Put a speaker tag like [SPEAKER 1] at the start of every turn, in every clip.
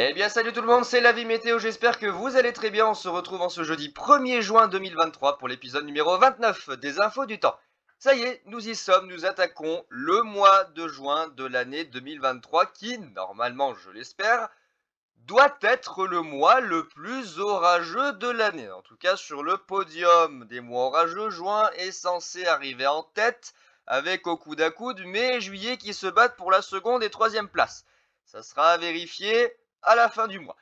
[SPEAKER 1] Eh bien salut tout le monde, c'est l'avis météo, j'espère que vous allez très bien. On se retrouve en ce jeudi 1er juin 2023 pour l'épisode numéro 29 des infos du temps. Ça y est, nous y sommes, nous attaquons le mois de juin de l'année 2023 qui, normalement je l'espère, doit être le mois le plus orageux de l'année. En tout cas sur le podium des mois orageux, juin est censé arriver en tête avec au coude à coude mai et juillet qui se battent pour la seconde et troisième place. Ça sera à vérifier à la fin du mois.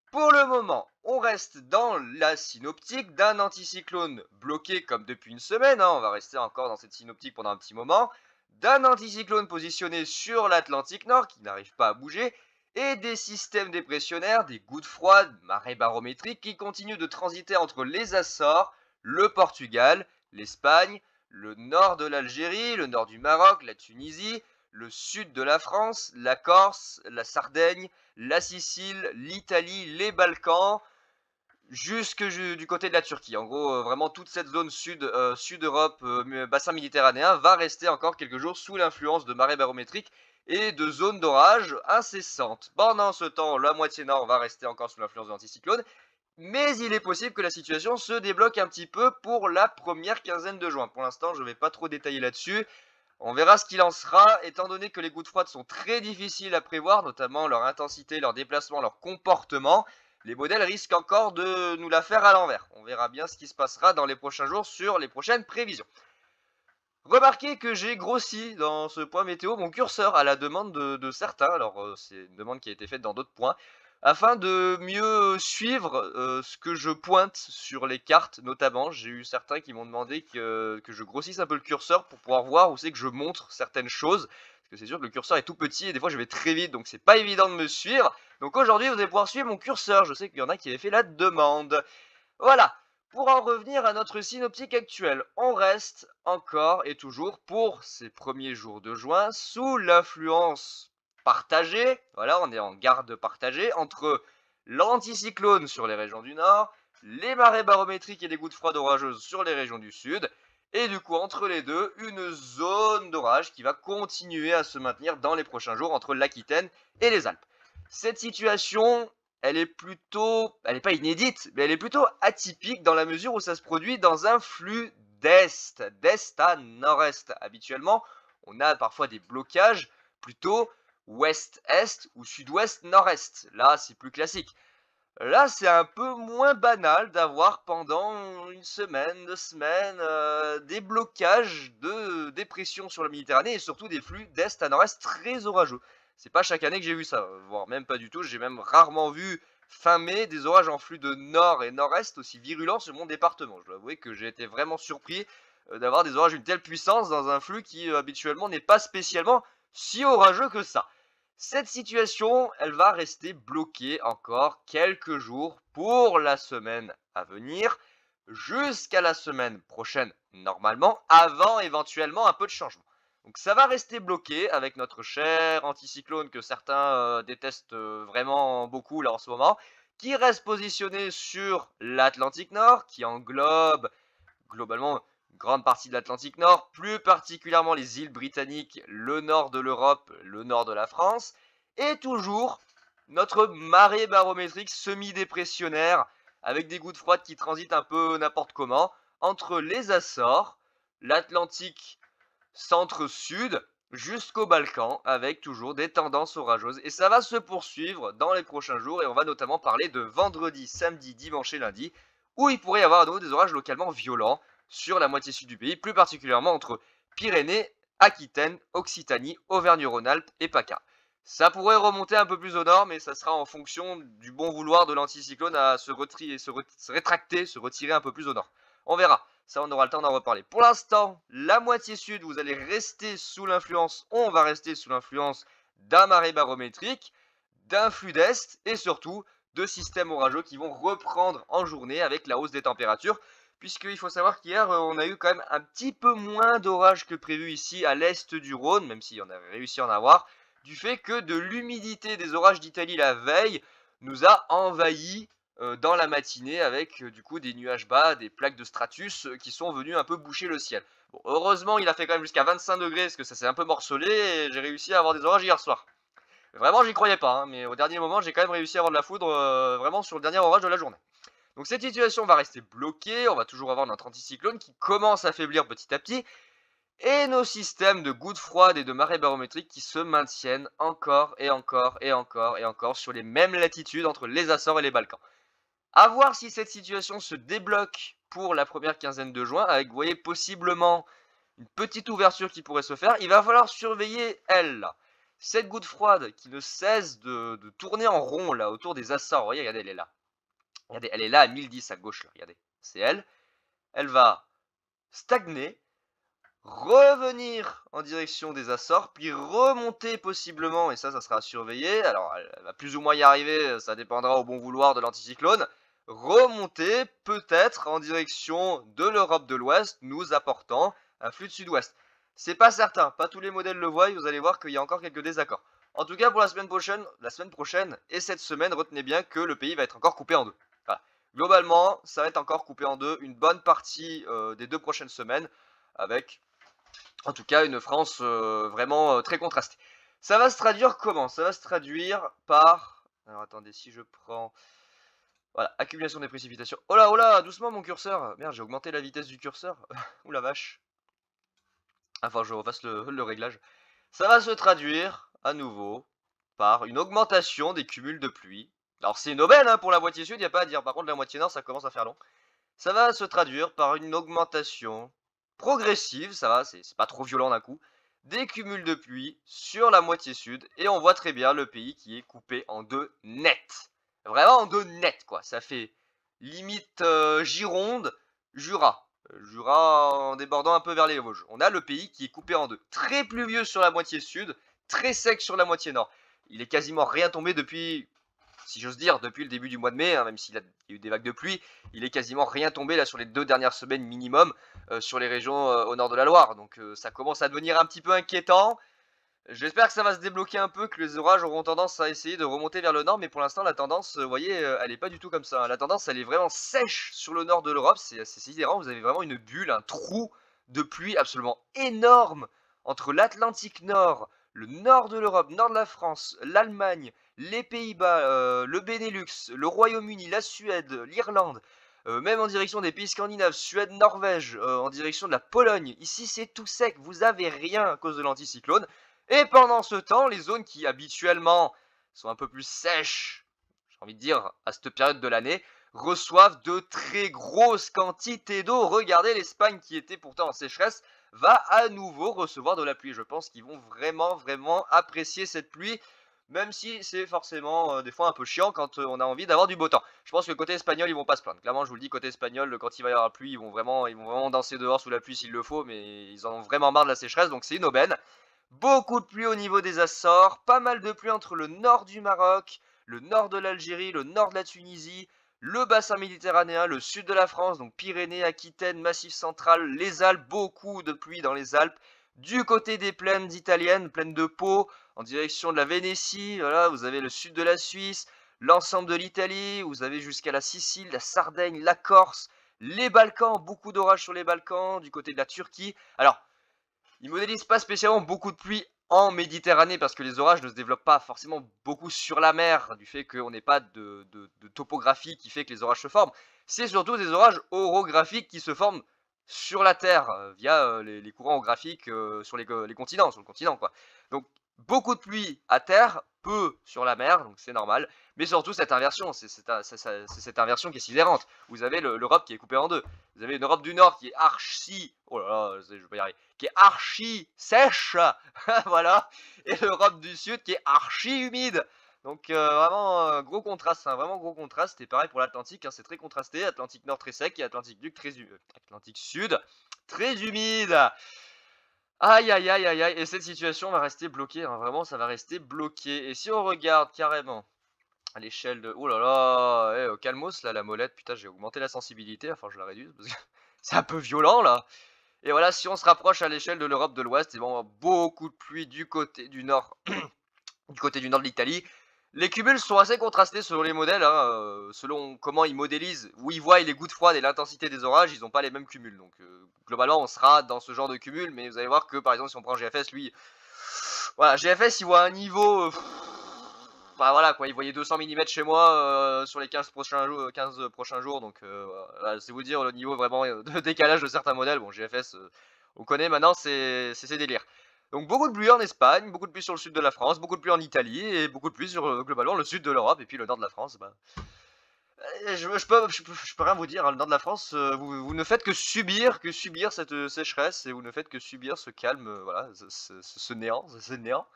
[SPEAKER 1] Pour le moment, on reste dans la synoptique d'un anticyclone bloqué comme depuis une semaine, on va rester encore dans cette synoptique pendant un petit moment, d'un anticyclone positionné sur l'Atlantique Nord qui n'arrive pas à bouger, et des systèmes dépressionnaires, des gouttes froides, marées barométriques qui continuent de transiter entre les Açores, le Portugal, l'Espagne, le nord de l'Algérie, le nord du Maroc, la Tunisie, le sud de la France, la Corse, la Sardaigne, la Sicile, l'Italie, les Balkans, jusque du côté de la Turquie. En gros, vraiment toute cette zone sud-Europe, bassin méditerranéen, va rester encore quelques jours sous l'influence de marées barométriques et de zones d'orage incessantes. Pendant ce temps, la moitié nord va rester encore sous l'influence de l'anticyclone, mais il est possible que la situation se débloque un petit peu pour la première quinzaine de juin. Pour l'instant, je ne vais pas trop détailler là-dessus. On verra ce qu'il en sera, étant donné que les gouttes froides sont très difficiles à prévoir, notamment leur intensité, leur déplacement, leur comportement. Les modèles risquent encore de nous la faire à l'envers. On verra bien ce qui se passera dans les prochains jours sur les prochaines prévisions. Remarquez que j'ai grossi dans ce point météo mon curseur à la demande de certains, alors c'est une demande qui a été faite dans d'autres points, afin de mieux suivre ce que je pointe sur les cartes notamment. J'ai eu certains qui m'ont demandé que je grossisse un peu le curseur pour pouvoir voir où c'est que je montre certaines choses. Parce que c'est sûr que le curseur est tout petit et des fois je vais très vite, donc c'est pas évident de me suivre. Donc aujourd'hui vous allez pouvoir suivre mon curseur, je sais qu'il y en a qui avaient fait la demande. Voilà. Pour en revenir à notre synoptique actuelle, on reste encore et toujours pour ces premiers jours de juin sous l'influence partagée, voilà, on est en garde partagée entre l'anticyclone sur les régions du nord, les marées barométriques et les gouttes froides orageuses sur les régions du sud, et du coup entre les deux, une zone d'orage qui va continuer à se maintenir dans les prochains jours entre l'Aquitaine et les Alpes. Cette situation, elle est pas inédite, mais elle est plutôt atypique dans la mesure où ça se produit dans un flux d'est à nord-est. Habituellement, on a parfois des blocages plutôt ouest-est ou sud-ouest-nord-est. Là, c'est plus classique. Là, c'est un peu moins banal d'avoir pendant une semaine, 2 semaines, des blocages de dépression sur la Méditerranée et surtout des flux d'est à nord-est très orageux. C'est pas chaque année que j'ai vu ça, voire même pas du tout. J'ai même rarement vu fin mai des orages en flux de nord et nord-est aussi virulents sur mon département. Je dois avouer que j'ai été vraiment surpris d'avoir des orages d'une telle puissance dans un flux qui habituellement n'est pas spécialement si orageux que ça. Cette situation, elle va rester bloquée encore quelques jours pour la semaine à venir, jusqu'à la semaine prochaine normalement, avant éventuellement un peu de changement. Donc ça va rester bloqué avec notre cher anticyclone que certains détestent vraiment beaucoup là en ce moment, qui reste positionné sur l'Atlantique Nord, qui englobe globalement une grande partie de l'Atlantique Nord, plus particulièrement les îles britanniques, le nord de l'Europe, le nord de la France, et toujours notre marée barométrique semi-dépressionnaire, avec des gouttes froides qui transitent un peu n'importe comment, entre les Açores, l'Atlantique centre-sud, jusqu'aux Balkans, avec toujours des tendances orageuses. Et ça va se poursuivre dans les prochains jours, et on va notamment parler de vendredi, samedi, dimanche et lundi, où il pourrait y avoir à nouveau des orages localement violents sur la moitié sud du pays, plus particulièrement entre Pyrénées, Aquitaine, Occitanie, Auvergne-Rhône-Alpes et PACA. Ça pourrait remonter un peu plus au nord, mais ça sera en fonction du bon vouloir de l'anticyclone à se rétracter, se retirer un peu plus au nord. On verra, ça on aura le temps d'en reparler. Pour l'instant, la moitié sud, vous allez rester sous l'influence, on va rester sous l'influence d'un marée barométrique, d'un flux d'est et surtout de systèmes orageux qui vont reprendre en journée avec la hausse des températures, puisqu'il faut savoir qu'hier on a eu quand même un petit peu moins d'orages que prévu ici à l'est du Rhône, même si on a réussi à en avoir, du fait que de l'humidité des orages d'Italie la veille nous a envahis dans la matinée avec du coup des nuages bas, des plaques de stratus qui sont venus un peu boucher le ciel. Bon, heureusement il a fait quand même jusqu'à 25 degrés parce que ça s'est un peu morcelé et j'ai réussi à avoir des orages hier soir. Vraiment, j'y croyais pas, hein, mais au dernier moment, j'ai quand même réussi à avoir de la foudre, vraiment sur le dernier orage de la journée. Donc cette situation va rester bloquée, on va toujours avoir notre anticyclone qui commence à faiblir petit à petit, et nos systèmes de gouttes froides et de marées barométriques qui se maintiennent encore et encore et encore et encore sur les mêmes latitudes entre les Açores et les Balkans. À voir si cette situation se débloque pour la première quinzaine de juin, avec, vous voyez, possiblement une petite ouverture qui pourrait se faire. Il va falloir surveiller, elle, là. Cette goutte froide qui ne cesse de tourner en rond, là, autour des Açores. Vous voyez, regardez, elle est là. Regardez, elle est là à 1010 à gauche, là, regardez. C'est elle. Elle va stagner, revenir en direction des Açores, puis remonter possiblement, et ça sera à surveiller. Alors, elle va plus ou moins y arriver, ça dépendra au bon vouloir de l'anticyclone. Remonter peut-être en direction de l'Europe de l'Ouest, nous apportant un flux de sud-ouest. C'est pas certain, pas tous les modèles le voient, vous allez voir qu'il y a encore quelques désaccords. En tout cas, pour la semaine prochaine et cette semaine, retenez bien que le pays va être encore coupé en deux. Voilà. Globalement, ça va être encore coupé en deux une bonne partie des 2 prochaines semaines, avec en tout cas une France vraiment très contrastée. Ça va se traduire comment? Ça va se traduire par... Alors attendez, si je prends... Voilà, accumulation des précipitations. Oh là, doucement mon curseur. Merde, j'ai augmenté la vitesse du curseur. Ouh la vache. Enfin, je refasse le réglage. Ça va se traduire, à nouveau, par une augmentation des cumuls de pluie. Alors c'est une aubaine hein, pour la moitié sud, il n'y a pas à dire. Par contre, la moitié nord, ça commence à faire long. Ça va se traduire par une augmentation progressive, ça va, c'est pas trop violent d'un coup, des cumuls de pluie sur la moitié sud. Et on voit très bien le pays qui est coupé en deux net. Vraiment en deux net, quoi. Ça fait limite Gironde, Jura. Jura en débordant un peu vers les Vosges. On a le pays qui est coupé en deux. Très pluvieux sur la moitié sud, très sec sur la moitié nord. Il est quasiment rien tombé depuis, si j'ose dire, depuis le début du mois de mai, hein, même s'il y a eu des vagues de pluie, il est quasiment rien tombé là sur les 2 dernières semaines minimum sur les régions au nord de la Loire. Donc ça commence à devenir un petit peu inquiétant. J'espère que ça va se débloquer un peu, que les orages auront tendance à essayer de remonter vers le nord, mais pour l'instant la tendance, vous voyez, elle n'est pas du tout comme ça, hein. La tendance, elle est vraiment sèche sur le nord de l'Europe, c'est sidérant, vous avez vraiment une bulle, un trou de pluie absolument énorme entre l'Atlantique Nord, le nord de l'Europe, nord de la France, l'Allemagne, les Pays-Bas, le Benelux, le Royaume-Uni, la Suède, l'Irlande, même en direction des pays scandinaves, Suède, Norvège, en direction de la Pologne. Ici, c'est tout sec, vous avez rien à cause de l'anticyclone. Et pendant ce temps, les zones qui habituellement sont un peu plus sèches, j'ai envie de dire, à cette période de l'année, reçoivent de très grosses quantités d'eau. Regardez, l'Espagne qui était pourtant en sécheresse va à nouveau recevoir de la pluie. Je pense qu'ils vont vraiment apprécier cette pluie, même si c'est forcément des fois un peu chiant quand on a envie d'avoir du beau temps. Je pense que côté espagnol, ils vont pas se plaindre. Clairement, je vous le dis, côté espagnol, quand il va y avoir la pluie, ils vont vraiment danser dehors sous la pluie s'il le faut, mais ils en ont vraiment marre de la sécheresse, donc c'est une aubaine. Beaucoup de pluie au niveau des Açores, pas mal de pluie entre le nord du Maroc, le nord de l'Algérie, le nord de la Tunisie, le bassin méditerranéen, le sud de la France, donc Pyrénées, Aquitaine, Massif central, les Alpes, beaucoup de pluie dans les Alpes. Du côté des plaines italiennes, plaines de Pau, en direction de la Vénétie, voilà, vous avez le sud de la Suisse, l'ensemble de l'Italie, vous avez jusqu'à la Sicile, la Sardaigne, la Corse, les Balkans, beaucoup d'orages sur les Balkans, du côté de la Turquie. Alors, ils modélisent pas spécialement beaucoup de pluie en Méditerranée parce que les orages ne se développent pas forcément beaucoup sur la mer, du fait qu'on n'ait pas de topographie qui fait que les orages se forment. C'est surtout des orages orographiques qui se forment sur la Terre via les courants orographiques sur les continents, sur le continent quoi. Donc beaucoup de pluie à terre, peu sur la mer, donc c'est normal. Mais surtout cette inversion, c'est cette inversion qui est sidérante. Vous avez l'Europe qui est coupée en deux. Vous avez une Europe du Nord qui est archi, oh là là, je vais pas y arriver, qui est archi sèche, voilà, et l'Europe du Sud qui est archi humide. Donc vraiment gros contraste, hein, vraiment gros contraste. Et pareil pour l'Atlantique, hein, c'est très contrasté. Atlantique Nord très sec et Atlantique Sud très humide. Aïe aïe aïe aïe aïe. Et cette situation va rester bloquée, hein, vraiment ça va rester bloqué. Et si on regarde carrément à l'échelle de... Oh là là, calmos là la molette, putain j'ai augmenté la sensibilité, enfin je la réduise parce que c'est un peu violent là. Et voilà, si on se rapproche à l'échelle de l'Europe de l'Ouest, et bon, on va beaucoup de pluie du côté du nord, du côté du nord de l'Italie. Les cumuls sont assez contrastés selon les modèles, hein, selon comment ils modélisent, où ils voient les gouttes froides et l'intensité des orages, ils n'ont pas les mêmes cumuls. Donc globalement, on sera dans ce genre de cumul, mais vous allez voir que par exemple, si on prend GFS, lui, voilà, GFS, il voit un niveau bah, voilà quoi, il voyait 200 millimètres chez moi, sur les 15 prochains jours, donc voilà, c'est vous dire le niveau vraiment, de décalage de certains modèles. Bon GFS, on connaît maintenant, c'est ses délires. Donc beaucoup de pluie en Espagne, beaucoup de pluie sur le sud de la France, beaucoup de pluie en Italie et beaucoup de pluie sur, globalement le sud de l'Europe et puis le nord de la France, bah, je peux rien vous dire, hein, le nord de la France, vous ne faites que subir cette, sécheresse et vous ne faites que subir ce calme, voilà, ce néant, ce néant.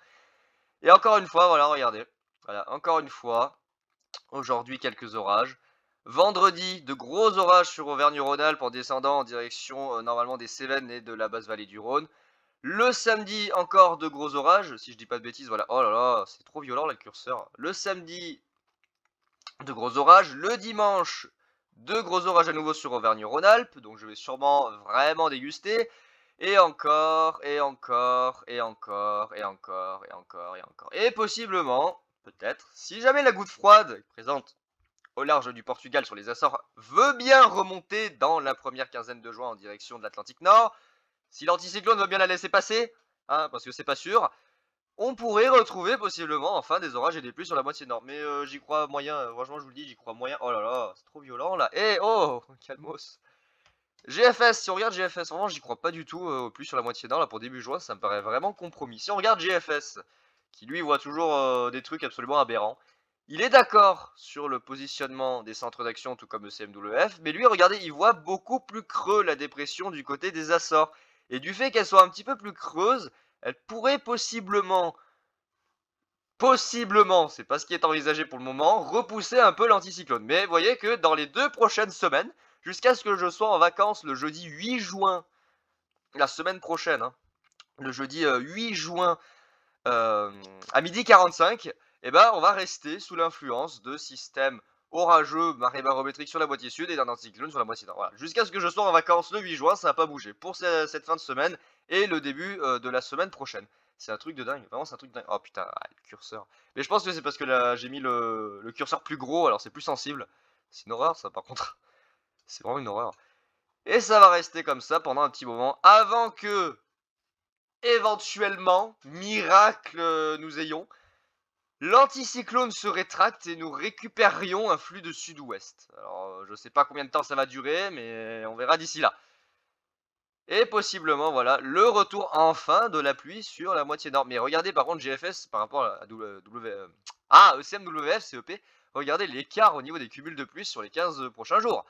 [SPEAKER 1] Et encore une fois, voilà, regardez, voilà, encore une fois, aujourd'hui quelques orages. Vendredi, de gros orages sur Auvergne-Rhône-Alpes en descendant en direction, normalement des Cévennes et de la basse vallée du Rhône. Le samedi, encore de gros orages, si je dis pas de bêtises, voilà. Oh là là, c'est trop violent là le curseur. Le samedi, de gros orages. Le dimanche, de gros orages à nouveau sur Auvergne-Rhône-Alpes, donc je vais sûrement vraiment déguster. Et encore, et encore, et encore, et encore, et encore, et encore. Et possiblement, peut-être, si jamais la goutte froide présente au large du Portugal sur les Açores veut bien remonter dans la première quinzaine de juin en direction de l'Atlantique Nord, si l'anticyclone veut bien la laisser passer, hein, parce que c'est pas sûr, on pourrait retrouver possiblement enfin des orages et des pluies sur la moitié nord. Mais j'y crois moyen, franchement je vous le dis, j'y crois moyen. Oh là là, c'est trop violent là. Eh oh, calmos. GFS, si on regarde GFS, vraiment j'y crois pas du tout aux pluies sur la moitié nord là pour début juin, ça me paraît vraiment compromis. Si on regarde GFS, qui lui voit toujours des trucs absolument aberrants, il est d'accord sur le positionnement des centres d'action tout comme le CMWF, mais lui regardez, il voit beaucoup plus creux la dépression du côté des Açores. Et du fait qu'elle soit un petit peu plus creuse, elle pourrait possiblement, c'est pas ce qui est envisagé pour le moment, repousser un peu l'anticyclone. Mais vous voyez que dans les 2 prochaines semaines, jusqu'à ce que je sois en vacances le jeudi 8 juin, la semaine prochaine, hein, le jeudi 8 juin à 12h45, eh ben, on va rester sous l'influence de systèmes orageux, marée barométrique sur la moitié sud et d'un anticyclone sur la moitié nord. Voilà. Jusqu'à ce que je sois en vacances le 8 juin, ça n'a pas bougé pour cette fin de semaine et le début de la semaine prochaine. C'est un truc de dingue, vraiment c'est un truc de dingue. Oh putain, le curseur. Mais je pense que c'est parce que là j'ai mis le curseur plus gros, alors c'est plus sensible. C'est une horreur ça par contre. C'est vraiment une horreur. Et ça va rester comme ça pendant un petit moment avant que, éventuellement, miracle nous ayons, l'anticyclone se rétracte et nous récupérions un flux de sud-ouest. Alors, je sais pas combien de temps ça va durer, mais on verra d'ici là. Et possiblement, voilà, le retour enfin de la pluie sur la moitié nord. Mais regardez par contre GFS par rapport à ECMWF, CEP, regardez l'écart au niveau des cumuls de pluie sur les 15 prochains jours.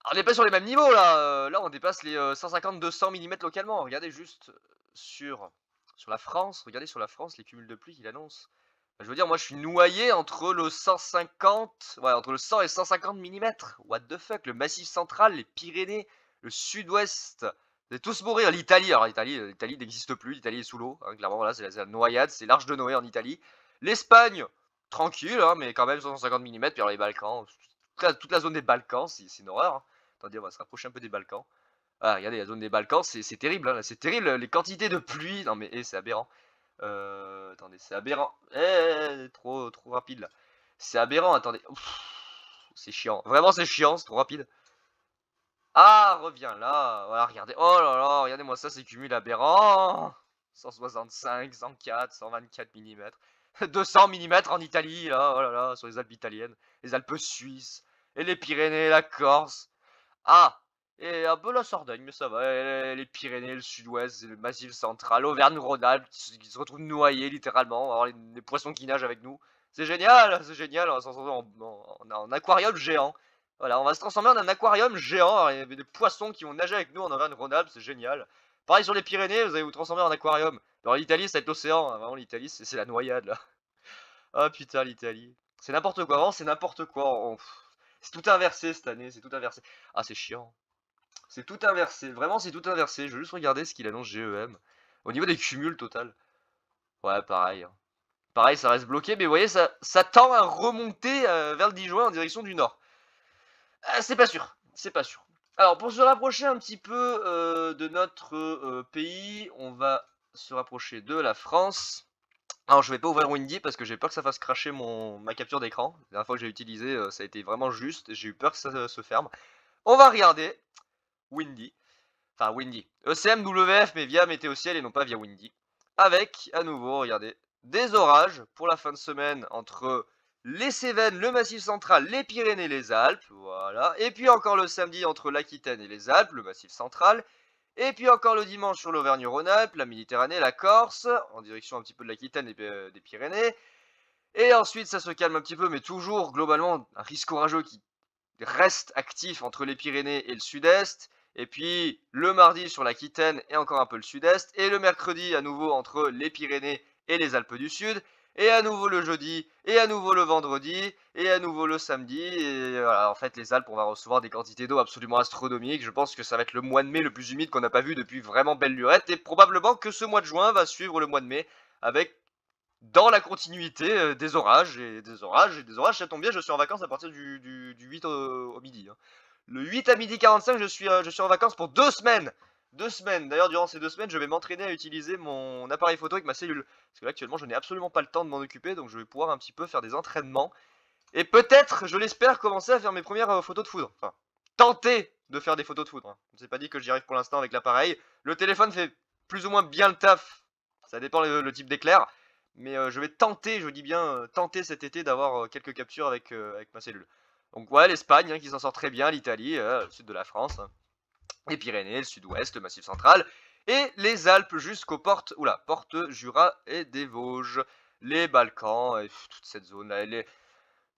[SPEAKER 1] Alors, on n'est pas sur les mêmes niveaux là, là on dépasse les 150-200 mm localement. Regardez juste sur la France, regardez sur la France les cumuls de pluie qu'il annonce. Je veux dire, moi je suis noyé entre le 150, ouais, entre le 100 et 150 mm. What the fuck, le Massif central, les Pyrénées, le sud-ouest, vous allez tous mourir. L'Italie, alors l'Italie n'existe plus, l'Italie est sous l'eau, hein, clairement, voilà, c'est la noyade, c'est l'arche de Noé en Italie. L'Espagne, tranquille, hein, mais quand même 150 mm, puis alors les Balkans, toute la zone des Balkans, c'est une horreur. Hein. Attendez, on va se rapprocher un peu des Balkans. Ah, regardez, la zone des Balkans, c'est terrible, hein, c'est terrible, les quantités de pluie, non mais c'est aberrant. Attendez, c'est aberrant. Trop rapide là. C'est aberrant, attendez. C'est chiant. Vraiment, c'est chiant, c'est trop rapide. Ah, reviens là. Voilà, regardez. Oh là là, regardez-moi ça, c'est cumul aberrant. 165, 104, 124 mm. 200 mm en Italie, là. Oh là là, sur les Alpes italiennes. Les Alpes suisses. Et les Pyrénées, la Corse. Ah, et un peu la Sardaigne, mais ça va. Les Pyrénées, le sud-ouest, le Massif central, Auvergne-Rhône-Alpes, qui se retrouvent noyés littéralement. Alors les poissons qui nagent avec nous. C'est génial, c'est génial. On va se transformer en aquarium géant. Voilà, on va se transformer en un aquarium géant. Alors, il y avait des poissons qui vont nager avec nous en Auvergne-Rhône-Alpes, c'est génial. Pareil sur les Pyrénées, vous allez vous transformer en aquarium. Alors l'Italie, c'est l'océan. Hein, vraiment, l'Italie, c'est la noyade là. Ah putain, l'Italie. C'est n'importe quoi, vraiment, c'est n'importe quoi. C'est tout inversé cette année, c'est tout inversé. Ah, c'est chiant. C'est tout inversé, vraiment c'est tout inversé. Je vais juste regarder ce qu'il annonce GEM. Au niveau des cumuls total. Ouais, pareil. Hein. Pareil, ça reste bloqué, mais vous voyez, ça tend à remonter vers le 10 juin en direction du nord. C'est pas sûr, c'est pas sûr. Alors, pour se rapprocher un petit peu de notre pays, on va se rapprocher de la France. Alors, je vais pas ouvrir Windy parce que j'ai peur que ça fasse cracher ma capture d'écran. La dernière fois que j'ai utilisé, ça a été vraiment juste. J'ai eu peur que ça se ferme. On va regarder Windy. ECMWF mais via Météo Ciel et non pas via Windy. Avec, à nouveau, regardez, des orages pour la fin de semaine entre les Cévennes, le Massif central, les Pyrénées, les Alpes, voilà. Et puis encore le samedi entre l'Aquitaine et les Alpes, le Massif central. Et puis encore le dimanche sur l'Auvergne-Rhône-Alpes, la Méditerranée, la Corse, en direction un petit peu de l'Aquitaine et des Pyrénées. Et ensuite ça se calme un petit peu, mais toujours globalement un risque orageux qui reste actif entre les Pyrénées et le sud-est. Et puis le mardi sur l'Aquitaine et encore un peu le sud-est. Et le mercredi à nouveau entre les Pyrénées et les Alpes du Sud. Et à nouveau le jeudi, et à nouveau le vendredi, et à nouveau le samedi. Et voilà, en fait les Alpes, on va recevoir des quantités d'eau absolument astronomiques. Je pense que ça va être le mois de mai le plus humide qu'on n'a pas vu depuis vraiment belle lurette. Et probablement que ce mois de juin va suivre le mois de mai avec dans la continuité des orages, et des orages, et des orages. Ça tombe bien, je suis en vacances à partir du 8 au midi. Hein. Le 8 à midi 45, je suis en vacances pour 2 semaines. 2 semaines. D'ailleurs, durant ces 2 semaines, je vais m'entraîner à utiliser mon appareil photo avec ma cellule. Parce que là, actuellement, je n'ai absolument pas le temps de m'en occuper, donc je vais pouvoir un petit peu faire des entraînements. Et peut-être, je l'espère, commencer à faire mes premières photos de foudre. Enfin, tenter de faire des photos de foudre. Hein. Je ne sais pas dit que j'y arrive pour l'instant avec l'appareil. Le téléphone fait plus ou moins bien le taf. Ça dépend le type d'éclair. Mais je vais tenter, je dis bien tenter cet été d'avoir quelques captures avec ma cellule. Donc ouais, l'Espagne hein, qui s'en sort très bien, l'Italie, le sud de la France, hein, les Pyrénées, le sud-ouest, le Massif central, et les Alpes jusqu'aux portes Jura et des Vosges, les Balkans, et toute cette zone-là, les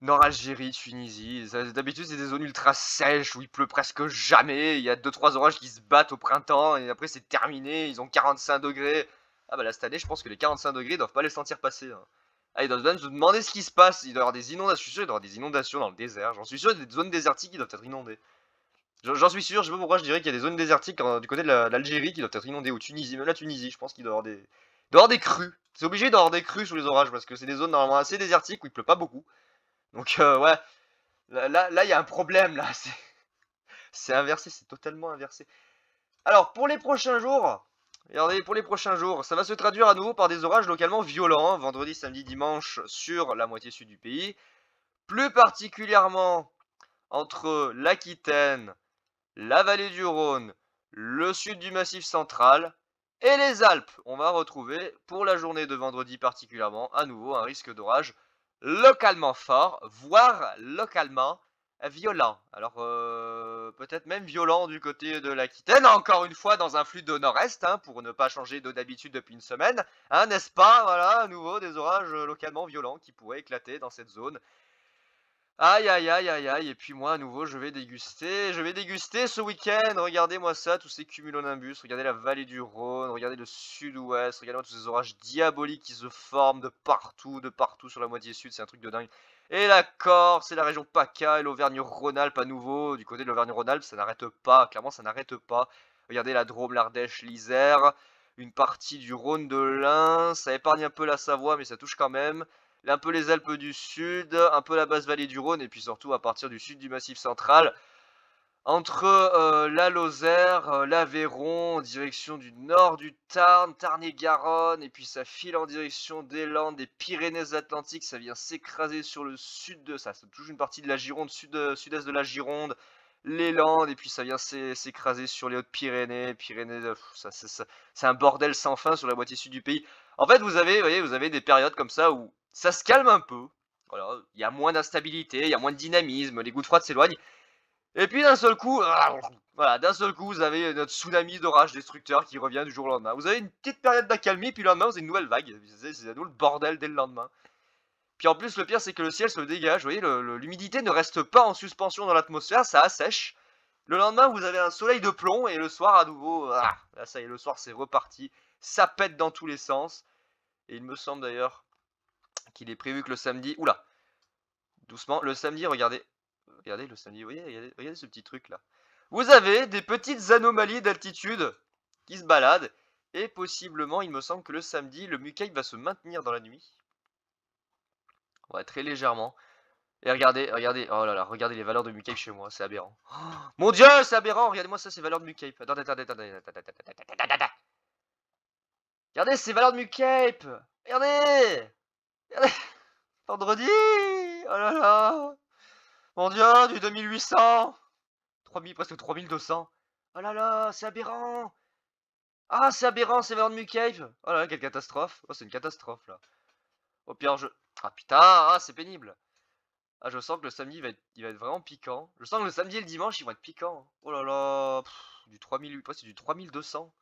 [SPEAKER 1] Nord-Algérie, Tunisie. D'habitude, c'est des zones ultra sèches où il pleut presque jamais. Il y a 2-3 orages qui se battent au printemps et après c'est terminé. Ils ont 45 degrés. Ah bah là, cette année, je pense que les 45 degrés, ils doivent pas les sentir passer. Hein. Ah, ils doivent même se demander ce qui se passe. Il doit y avoir des inondations. Je suis sûr, il doit y avoir des inondations dans le désert. J'en suis sûr, il y a des zones désertiques qui doivent être inondées. J'en suis sûr, je sais pas pourquoi je dirais qu'il y a des zones désertiques du côté de l'Algérie qui doivent être inondées, ou Tunisie, même la Tunisie, je pense qu'il doit y avoir il doit y avoir des crues. C'est obligé d'avoir des crues sous les orages parce que c'est des zones normalement assez désertiques où il pleut pas beaucoup. Donc ouais, là, il y a un problème, là. C'est inversé, c'est totalement inversé. Alors, pour les prochains jours, regardez, pour les prochains jours, ça va se traduire à nouveau par des orages localement violents, hein, vendredi, samedi, dimanche, sur la moitié sud du pays. Plus particulièrement entre l'Aquitaine, la vallée du Rhône, le sud du Massif central et les Alpes. On va retrouver, pour la journée de vendredi particulièrement, à nouveau un risque d'orage localement fort, voire localement violent. Alors peut-être même violent du côté de l'Aquitaine, encore une fois dans un flux de nord-est, hein, pour ne pas changer d'habitude depuis une semaine, hein, n'est-ce pas? Voilà, à nouveau des orages localement violents qui pourraient éclater dans cette zone. Aïe aïe aïe aïe aïe, et puis moi à nouveau je vais déguster ce week-end, regardez-moi ça, tous ces cumulonimbus, regardez la vallée du Rhône, regardez le sud-ouest, regardez-moi tous ces orages diaboliques qui se forment de partout sur la moitié sud, c'est un truc de dingue. Et la Corse, et la région PACA, et l'Auvergne-Rhône-Alpes à nouveau, du côté de l'Auvergne-Rhône-Alpes ça n'arrête pas, clairement ça n'arrête pas. Regardez la Drôme, l'Ardèche, l'Isère, une partie du Rhône de l'Ain, ça épargne un peu la Savoie mais ça touche quand même. Un peu les Alpes du Sud, un peu la basse vallée du Rhône, et puis surtout à partir du sud du Massif central, entre la Lozère, l'Aveyron, en direction du nord du Tarn, Tarn-et-Garonne, et puis ça file en direction des Landes, des Pyrénées-Atlantiques, ça vient s'écraser sur le sud de ça touche une partie de la Gironde, sud-est de la Gironde, les Landes, et puis ça vient s'écraser sur les Hautes-Pyrénées, c'est un bordel sans fin sur la moitié sud du pays. En fait, vous avez des périodes comme ça où ça se calme un peu. Voilà, il y a moins d'instabilité, il y a moins de dynamisme, les gouttes froides s'éloignent. Et puis d'un seul coup, voilà, d'un seul coup, vous avez notre tsunami d'orage destructeur qui revient du jour au lendemain. Vous avez une petite période d'accalmie, puis le lendemain, vous avez une nouvelle vague. C'est à nous le bordel dès le lendemain. Puis en plus, le pire, c'est que le ciel se dégage. Vous voyez, l'humidité ne reste pas en suspension dans l'atmosphère, ça assèche. Le lendemain, vous avez un soleil de plomb, et le soir, à nouveau, là, ça y est, le soir, c'est reparti. Ça pète dans tous les sens. Et il me semble d'ailleurs qu'il est prévu que le samedi... Oula, doucement, le samedi, regardez le samedi, vous voyez, regardez ce petit truc là. Vous avez des petites anomalies d'altitude qui se baladent, et possiblement, il me semble que le samedi, le Mucay va se maintenir dans la nuit. Ouais, très légèrement. Et regardez, oh là là, regardez les valeurs de Mucay chez moi, c'est aberrant. Oh, mon Dieu, c'est aberrant, regardez-moi ça, ces valeurs de Mucay. Attendez. Regardez ces valeurs de Mucay. Regardez. Vendredi. Oh là là. Mon Dieu, du 2800. 3000, presque 3200. Oh là là, c'est aberrant. Ah, c'est aberrant, c'est valeurs de Mucay. Oh là là, quelle catastrophe. Oh, c'est une catastrophe là. Au pire, ah putain, ah, c'est pénible. Ah, je sens que le samedi il va être vraiment piquant. Je sens que le samedi et le dimanche, ils vont être piquants. Oh là là, du 3000, ouais, c'est du 3200.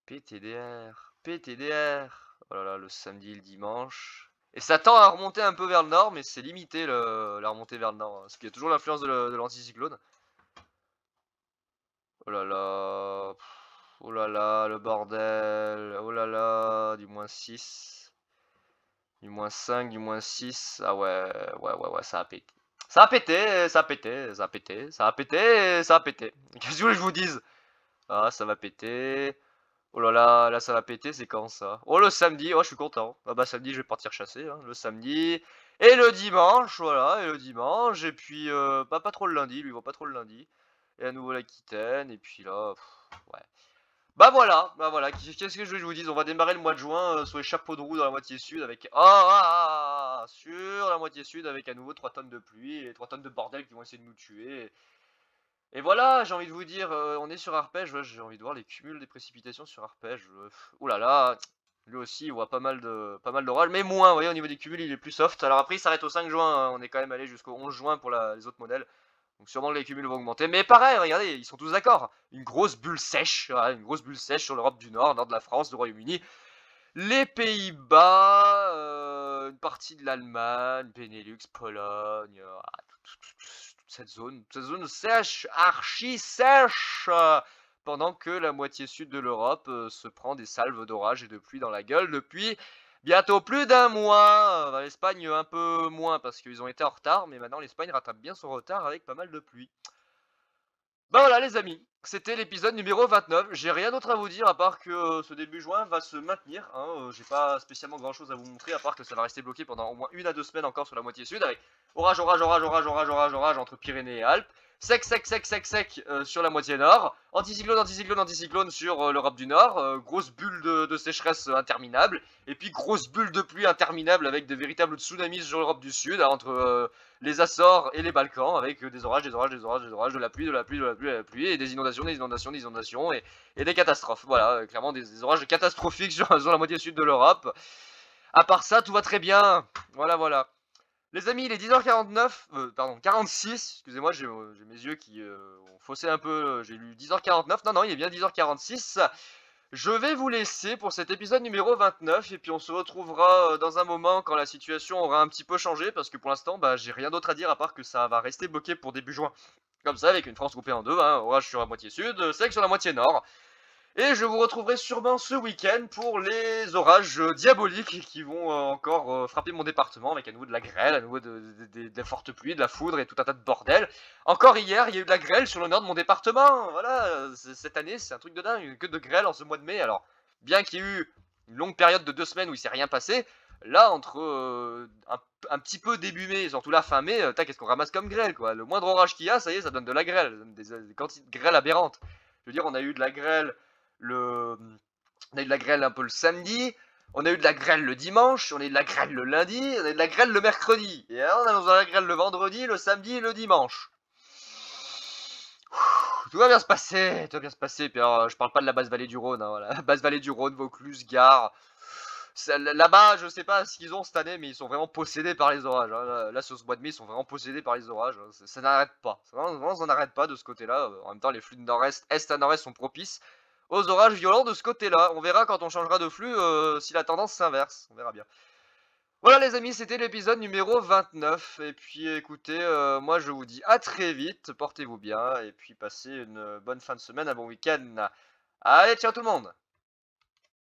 [SPEAKER 1] PTDR, PTDR. Oh là là, le samedi et le dimanche. Et ça tend à remonter un peu vers le nord, mais c'est limité la remontée vers le nord, hein, parce qu'il y a toujours l'influence de l'anticyclone. Oh là là, oh là là, le bordel. Oh là là, du -6. Du -5, du -6. Ah ouais, ouais, ça a pété. Ça a pété, ça a pété, ça a pété, ça a pété, ça a pété. Qu'est-ce que vous voulez que je vous dise? Ah, ça va péter. Oh là, ça va péter, c'est quand ça? Oh, le samedi, oh, je suis content. Ah bah, samedi, je vais partir chasser, hein, le samedi. Et le dimanche, voilà, et le dimanche. Et puis, pas trop le lundi, lui, il voit pas trop le lundi. Et à nouveau l'Aquitaine, et puis là, ouais. Bah voilà, qu'est-ce que je veux que je vous dise? On va démarrer le mois de juin sur les chapeaux de roue dans la moitié sud avec... sur la moitié sud avec à nouveau 3 tonnes de pluie et 3 tonnes de bordel qui vont essayer de nous tuer. Et voilà, j'ai envie de vous dire, on est sur Arpège, ouais, j'ai envie de voir les cumuls des précipitations sur Arpège. Ouh là là, lui aussi il voit pas mal d'orage, mais moins, vous voyez, au niveau des cumuls il est plus soft. Alors après il s'arrête au 5 juin, hein, on est quand même allé jusqu'au 11 juin pour les autres modèles. Donc sûrement que les cumuls vont augmenter. Mais pareil, regardez, ils sont tous d'accord. Une grosse bulle sèche, voilà, une grosse bulle sèche sur l'Europe du Nord, nord de la France, le Royaume-Uni, les Pays-Bas, une partie de l'Allemagne, Benelux, Pologne, toute cette zone sèche, archi sèche, pendant que la moitié sud de l'Europe se prend des salves d'orage et de pluie dans la gueule depuis bientôt plus d'un mois. L'Espagne un peu moins parce qu'ils ont été en retard, mais maintenant l'Espagne rattrape bien son retard avec pas mal de pluie. Bah voilà les amis, c'était l'épisode numéro 29. J'ai rien d'autre à vous dire à part que ce début juin va se maintenir, hein. J'ai pas spécialement grand chose à vous montrer à part que ça va rester bloqué pendant au moins 1 à 2 semaines encore sur la moitié sud avec orage, orage entre Pyrénées et Alpes. Sec sur la moitié nord. Anticyclone sur l'Europe du Nord. Grosse bulle de sécheresse interminable. Et puis grosse bulle de pluie interminable avec de véritables tsunamis sur l'Europe du Sud, hein, entre les Açores et les Balkans, avec des orages, de la pluie, et des inondations, et des catastrophes. Voilà, clairement des orages catastrophiques sur la moitié sud de l'Europe. À part ça, tout va très bien. Voilà. Les amis, il est 10h49, pardon, 46, excusez-moi, j'ai mes yeux qui ont faussé un peu, j'ai lu 10h49, non, il est bien 10h46. Je vais vous laisser pour cet épisode numéro 29, et puis on se retrouvera dans un moment quand la situation aura un petit peu changé, parce que pour l'instant, bah, j'ai rien d'autre à dire à part que ça va rester bloqué pour début juin. Comme ça, avec une France coupée en deux, hein, orage sur la moitié sud, sec sur la moitié nord. Et je vous retrouverai sûrement ce week-end pour les orages diaboliques qui vont encore frapper mon département avec à nouveau de la grêle, à nouveau de la forte pluie, de la foudre et tout un tas de bordel. Encore hier, il y a eu de la grêle sur le nord de mon département. Voilà, cette année, c'est un truc de dingue, que de grêle en ce mois de mai. Alors, bien qu'il y ait eu une longue période de 2 semaines où il s'est rien passé, là, entre un petit peu début mai et surtout la fin mai, qu'est-ce qu'on ramasse comme grêle, quoi. Le moindre orage qu'il y a, ça y est, ça donne de la grêle, ça donne des quantités de grêle aberrantes. Je veux dire, on a eu de la grêle on a eu de la grêle un peu le samedi, on a eu de la grêle le dimanche, on a eu de la grêle le lundi, on a eu de la grêle le mercredi. Et alors on a de la grêle le vendredi, le samedi et le dimanche. Tout va bien se passer, tout va bien se passer. Puis alors, je parle pas de la basse vallée du Rhône, hein, voilà. Basse vallée du Rhône, Vaucluse, Gare. Là-bas, je sais pas ce qu'ils ont cette année, mais ils sont vraiment possédés par les orages, hein. Là, sur ce mois de mai, ils sont vraiment possédés par les orages, hein. Ça n'arrête pas. Vraiment, ça n'arrête pas de ce côté-là. En même temps, les flux de nord-est, est à nord-est sont propices aux orages violents de ce côté-là. On verra quand on changera de flux si la tendance s'inverse. On verra bien. Voilà les amis, c'était l'épisode numéro 29. Et puis écoutez, moi je vous dis à très vite. Portez-vous bien et puis passez une bonne fin de semaine, un bon week-end. Allez, ciao tout le monde!